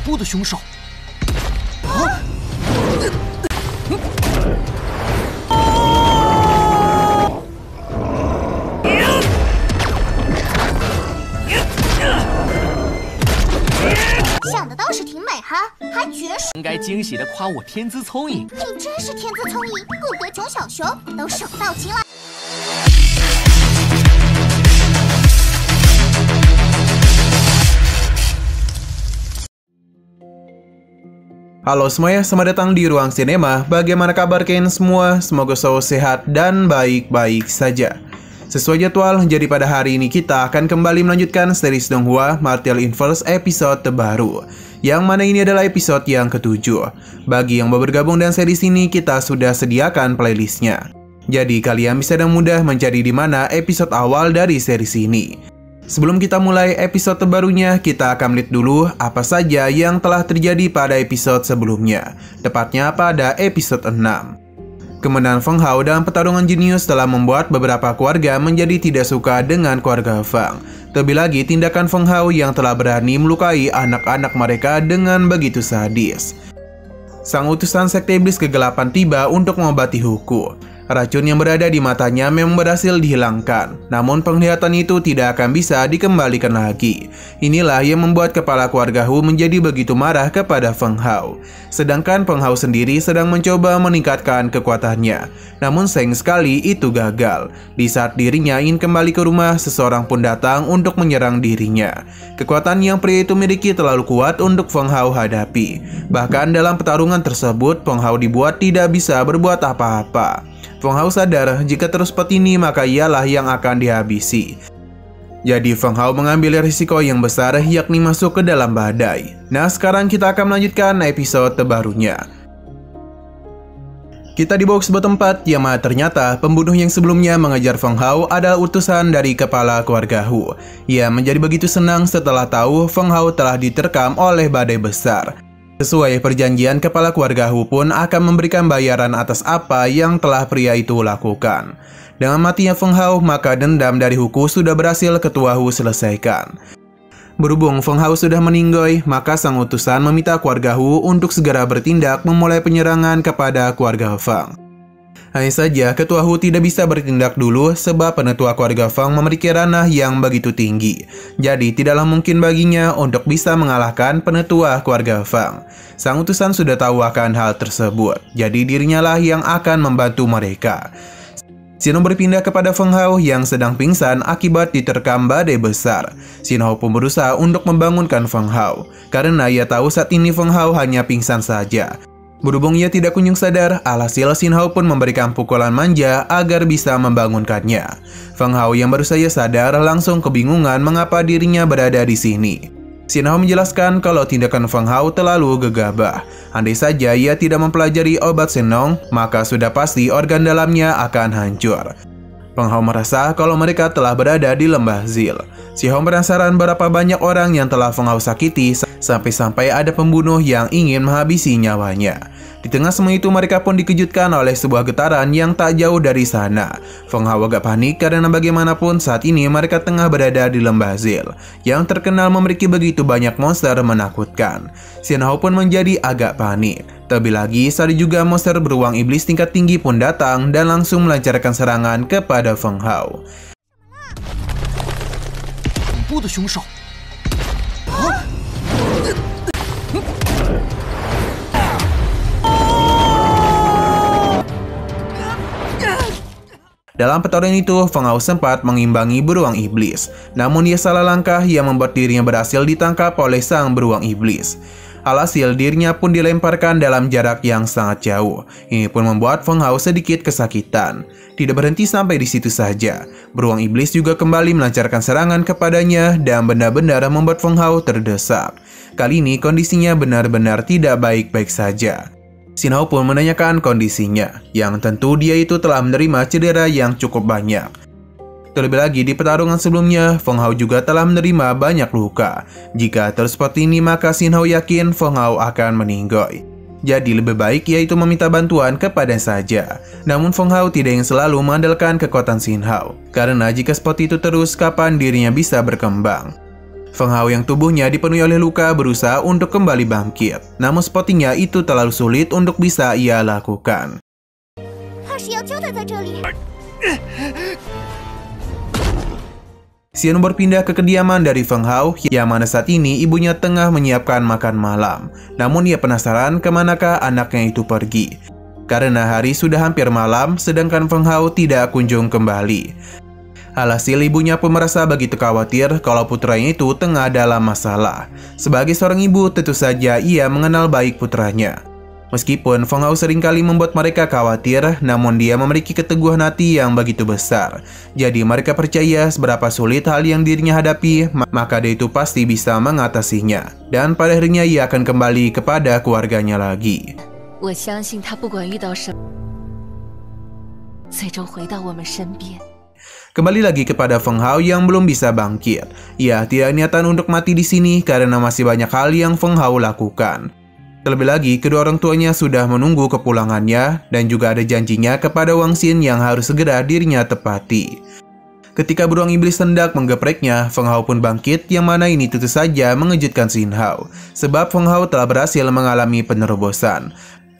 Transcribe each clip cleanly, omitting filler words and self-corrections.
怖的凶手。想的倒是挺美哈，还绝世。应该惊喜的夸我天资聪颖。你真是天资聪颖，骨骼穷小熊都手到擒来。Halo semuanya, selamat datang di Ruang Sinema. Bagaimana kabar kalian semua? Semoga selalu sehat dan baik-baik saja. Sesuai jadwal, jadi pada hari ini kita akan kembali melanjutkan series Donghua Martial Universe episode terbaru, yang mana ini adalah episode yang ke-7. Bagi yang baru bergabung dengan series ini, kita sudah sediakan playlistnya. Jadi kalian bisa dengan mudah mencari di mana episode awal dari series ini. Sebelum kita mulai episode terbarunya, kita akan melihat dulu apa saja yang telah terjadi pada episode sebelumnya, tepatnya pada episode 6. Kemenangan Feng Hao dalam pertarungan jenius telah membuat beberapa keluarga menjadi tidak suka dengan keluarga Feng. Terlebih lagi tindakan Feng Hao yang telah berani melukai anak-anak mereka dengan begitu sadis. Sang utusan sekte iblis kegelapan tiba untuk mengobati Huku. Racun yang berada di matanya memang berhasil dihilangkan, namun penglihatan itu tidak akan bisa dikembalikan lagi. Inilah yang membuat kepala keluarga Hu menjadi begitu marah kepada Feng Hao. Sedangkan Feng Hao sendiri sedang mencoba meningkatkan kekuatannya, namun sayang sekali itu gagal. Di saat dirinya ingin kembali ke rumah, seseorang pun datang untuk menyerang dirinya. Kekuatan yang pria itu miliki terlalu kuat untuk Feng Hao hadapi. Bahkan dalam pertarungan tersebut, Feng Hao dibuat tidak bisa berbuat apa-apa. Feng Hao sadar jika terus seperti ini maka ialah yang akan dihabisi. Jadi Feng Hao mengambil risiko yang besar, yakni masuk ke dalam badai. Nah, sekarang kita akan melanjutkan episode terbarunya. Kita dibawa ke sebuah tempat yang mana ternyata pembunuh yang sebelumnya mengejar Feng Hao adalah utusan dari kepala keluarga Hu. Ia menjadi begitu senang setelah tahu Feng Hao telah diterkam oleh badai besar. Sesuai perjanjian, kepala keluarga Hu pun akan memberikan bayaran atas apa yang telah pria itu lakukan. Dengan matinya Feng Hao, maka dendam dari Huku sudah berhasil ketua Hu selesaikan. Berhubung Feng Hao sudah meninggoy, maka sang utusan meminta keluarga Hu untuk segera bertindak memulai penyerangan kepada keluarga Feng. Hanya saja, ketua Hu tidak bisa bertindak dulu sebab penetua keluarga Feng memiliki ranah yang begitu tinggi. Jadi, tidaklah mungkin baginya untuk bisa mengalahkan penetua keluarga Feng. Sang utusan sudah tahu akan hal tersebut, jadi dirinya lah yang akan membantu mereka. Xin Hao berpindah kepada Feng Hao yang sedang pingsan akibat diterkam badai besar. Xin Hao pun berusaha untuk membangunkan Feng Hao, karena ia tahu saat ini Feng Hao hanya pingsan saja. Berhubung ia tidak kunjung sadar, alhasil Xin Hao pun memberikan pukulan manja agar bisa membangunkannya. Feng Hao yang baru saja sadar langsung kebingungan mengapa dirinya berada di sini. Xin Hao menjelaskan kalau tindakan Feng Hao terlalu gegabah. Andai saja ia tidak mempelajari obat Senong, maka sudah pasti organ dalamnya akan hancur. Feng Hao merasa kalau mereka telah berada di lembah Zil. Xin Hao penasaran berapa banyak orang yang telah Feng Hao sakiti sampai-sampai ada pembunuh yang ingin menghabisi nyawanya. Di tengah semua itu mereka pun dikejutkan oleh sebuah getaran yang tak jauh dari sana. Feng Hao agak panik karena bagaimanapun saat ini mereka tengah berada di lembah Zil, yang terkenal memiliki begitu banyak monster menakutkan. Xin Hao pun menjadi agak panik. Terlebih lagi saat juga monster beruang iblis tingkat tinggi pun datang dan langsung melancarkan serangan kepada Feng Hao. 恐怖的凶手。 Dalam pertarungan itu, Feng Hao sempat mengimbangi beruang iblis. Namun ia salah langkah yang membuat dirinya berhasil ditangkap oleh sang beruang iblis. Alhasil dirinya pun dilemparkan dalam jarak yang sangat jauh. Ini pun membuat Feng Hao sedikit kesakitan. Tidak berhenti sampai di situ saja. Beruang iblis juga kembali melancarkan serangan kepadanya dan benar-benar membuat Feng Hao terdesak. Kali ini kondisinya benar-benar tidak baik-baik saja. Xin Hao pun menanyakan kondisinya, yang tentu dia itu telah menerima cedera yang cukup banyak. Terlebih lagi di pertarungan sebelumnya, Feng Hao juga telah menerima banyak luka. Jika terus seperti ini maka Xin Hao yakin Feng Hao akan meninggoy. Jadi lebih baik yaitu meminta bantuan kepadanya saja. Namun Feng Hao tidak ingin selalu mengandalkan kekuatan Xin Hao, karena jika seperti itu terus kapan dirinya bisa berkembang. Feng Hao yang tubuhnya dipenuhi oleh luka berusaha untuk kembali bangkit. Namun sepertinya itu terlalu sulit untuk bisa ia lakukan. Xian berpindah ke kediaman dari Feng Hao, yang mana saat ini ibunya tengah menyiapkan makan malam. Namun ia penasaran kemanakah anaknya itu pergi. Karena hari sudah hampir malam, sedangkan Feng Hao tidak kunjung kembali. Alhasil ibunya pun merasa begitu khawatir kalau putranya itu tengah dalam masalah. Sebagai seorang ibu, tentu saja ia mengenal baik putranya. Meskipun Feng Hao seringkali membuat mereka khawatir, namun dia memiliki keteguhan hati yang begitu besar. Jadi mereka percaya seberapa sulit hal yang dirinya hadapi, maka dia itu pasti bisa mengatasinya. Dan pada akhirnya ia akan kembali kepada keluarganya lagi. 我相信他不管遇到什么，最终回到我们身边。 Kembali lagi kepada Feng Hao yang belum bisa bangkit. Ia tidak niatan untuk mati di sini karena masih banyak hal yang Feng Hao lakukan. Terlebih lagi, kedua orang tuanya sudah menunggu kepulangannya dan juga ada janjinya kepada Wang Xin yang harus segera dirinya tepati. Ketika beruang iblis hendak menggepreknya, Feng Hao pun bangkit, yang mana ini tentu saja mengejutkan Xin Hao. Sebab Feng Hao telah berhasil mengalami penerobosan.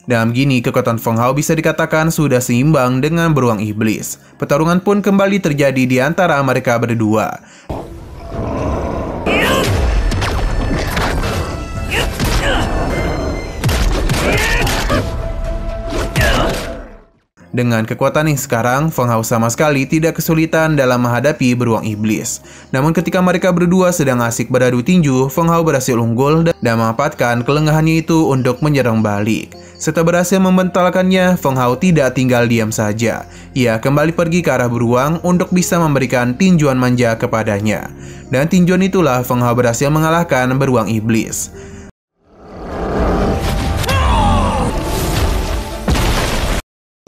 Dalam gini, kekuatan Feng Hao bisa dikatakan sudah seimbang dengan beruang iblis. Pertarungan pun kembali terjadi di antara mereka berdua. Dengan kekuatan yang sekarang, Feng Hao sama sekali tidak kesulitan dalam menghadapi beruang iblis. Namun ketika mereka berdua sedang asik beradu tinju, Feng Hao berhasil unggul dan memanfaatkan kelengahannya itu untuk menyerang balik. Setelah berhasil membentalkannya, Feng Hao tidak tinggal diam saja. Ia kembali pergi ke arah beruang untuk bisa memberikan tinjuan manja kepadanya. Dan tinjuan itulah Feng Hao berhasil mengalahkan beruang iblis.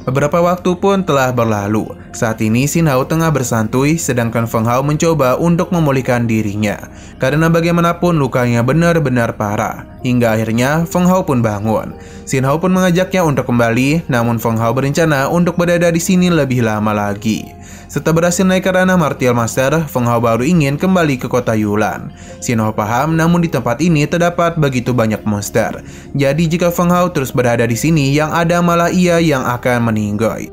Beberapa waktu pun telah berlalu. Saat ini Xin Hao tengah bersantuy, sedangkan Feng Hao mencoba untuk memulihkan dirinya. Karena bagaimanapun lukanya benar-benar parah. Hingga akhirnya Feng Hao pun bangun. Xin Hao pun mengajaknya untuk kembali, namun Feng Hao berencana untuk berada di sini lebih lama lagi. Setelah berhasil naik ke ranah Martial Master, Feng Hao baru ingin kembali ke kota Yulan. Xin Hao paham, namun di tempat ini terdapat begitu banyak monster. Jadi jika Feng Hao terus berada di sini, yang ada malah ia yang akan meninggoy.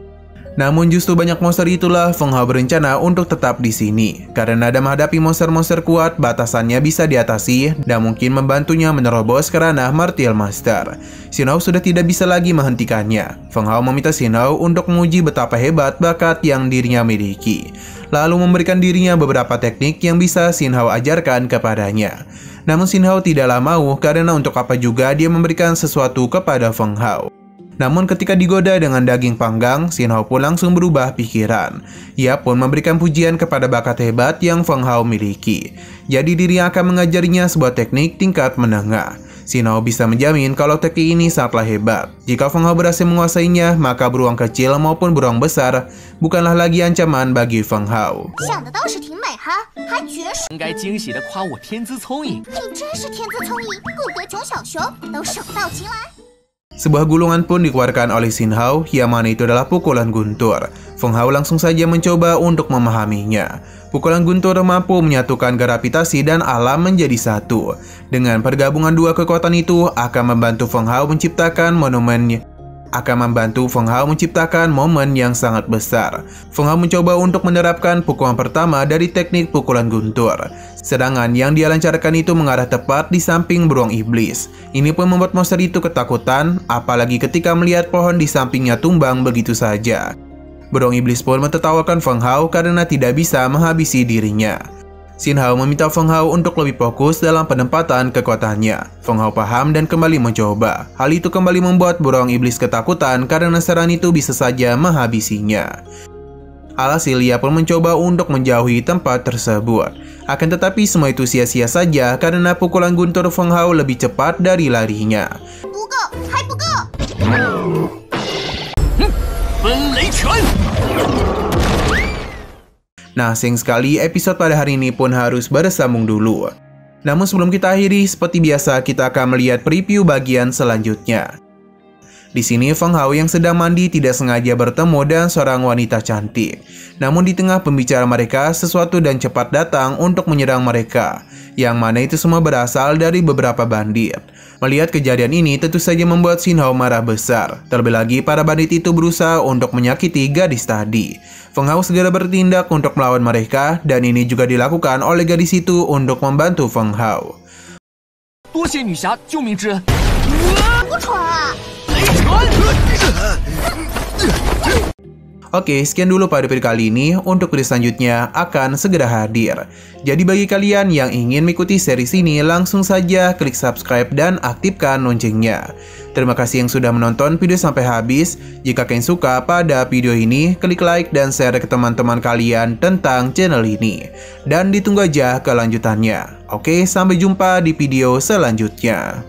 Namun justru banyak monster itulah Feng Hao berencana untuk tetap di sini. Karena dalam menghadapi monster-monster kuat, batasannya bisa diatasi dan mungkin membantunya menerobos ke ranah Martial Master. Xin Hao sudah tidak bisa lagi menghentikannya. Feng Hao meminta Xin Hao untuk menguji betapa hebat bakat yang dirinya miliki. Lalu memberikan dirinya beberapa teknik yang bisa Xin Hao ajarkan kepadanya. Namun Xin Hao tidaklah mau karena untuk apa juga dia memberikan sesuatu kepada Feng Hao. Namun ketika digoda dengan daging panggang, Xin Hao pun langsung berubah pikiran. Ia pun memberikan pujian kepada bakat hebat yang Feng Hao miliki. Jadi dirinya akan mengajarinya sebuah teknik tingkat menengah. Xin Hao bisa menjamin kalau teknik ini sangatlah hebat. Jika Feng Hao berhasil menguasainya, maka beruang kecil maupun beruang besar bukanlah lagi ancaman bagi Feng Hao. 想的倒是挺美哈，还绝世。应该惊喜地夸我天资聪颖。你真是天资聪颖，顾得囧小熊都手到擒来。 Sebuah gulungan pun dikeluarkan oleh Xin Hao, yang mana itu adalah pukulan guntur. Feng Hao langsung saja mencoba untuk memahaminya. Pukulan guntur mampu menyatukan gravitasi dan alam menjadi satu. Dengan pergabungan dua kekuatan itu akan membantu Feng Hao menciptakan momen yang sangat besar. Feng Hao mencoba untuk menerapkan pukulan pertama dari teknik pukulan guntur. Sedangkan yang dia lancarkan itu mengarah tepat di samping beruang iblis. Ini pun membuat monster itu ketakutan, apalagi ketika melihat pohon di sampingnya tumbang begitu saja. Beruang iblis pun mentertawakan Feng Hao karena tidak bisa menghabisi dirinya. Xin Hao meminta Feng Hao untuk lebih fokus dalam penempatan kekuatannya. Feng Hao paham dan kembali mencoba. Hal itu kembali membuat beruang iblis ketakutan karena serangan itu bisa saja menghabisinya. Alhasil ia pun mencoba untuk menjauhi tempat tersebut. Akan tetapi semua itu sia-sia saja karena pukulan guntur Feng Hao lebih cepat dari larinya. 不够，还不够。 分雷拳。 Nah, sayang sekali episode pada hari ini pun harus bersambung dulu. Namun sebelum kita akhiri, seperti biasa kita akan melihat preview bagian selanjutnya. Di sini Feng Hao yang sedang mandi tidak sengaja bertemu dengan seorang wanita cantik. Namun di tengah pembicaraan mereka, sesuatu dan cepat datang untuk menyerang mereka, yang mana itu semua berasal dari beberapa bandit. Melihat kejadian ini tentu saja membuat Xin Hao marah besar. Terlebih lagi para bandit itu berusaha untuk menyakiti gadis tadi. Feng Hao segera bertindak untuk melawan mereka, dan ini juga dilakukan oleh gadis itu untuk membantu Feng Hao. 多谢女侠救命之恩。不蠢啊！ Oke, sekian dulu pada video kali ini. Untuk video selanjutnya akan segera hadir. Jadi bagi kalian yang ingin mengikuti series ini, langsung saja klik subscribe dan aktifkan loncengnya. Terima kasih yang sudah menonton video sampai habis. Jika kalian suka pada video ini, klik like dan share ke teman-teman kalian tentang channel ini. Dan ditunggu aja kelanjutannya. Oke, sampai jumpa di video selanjutnya.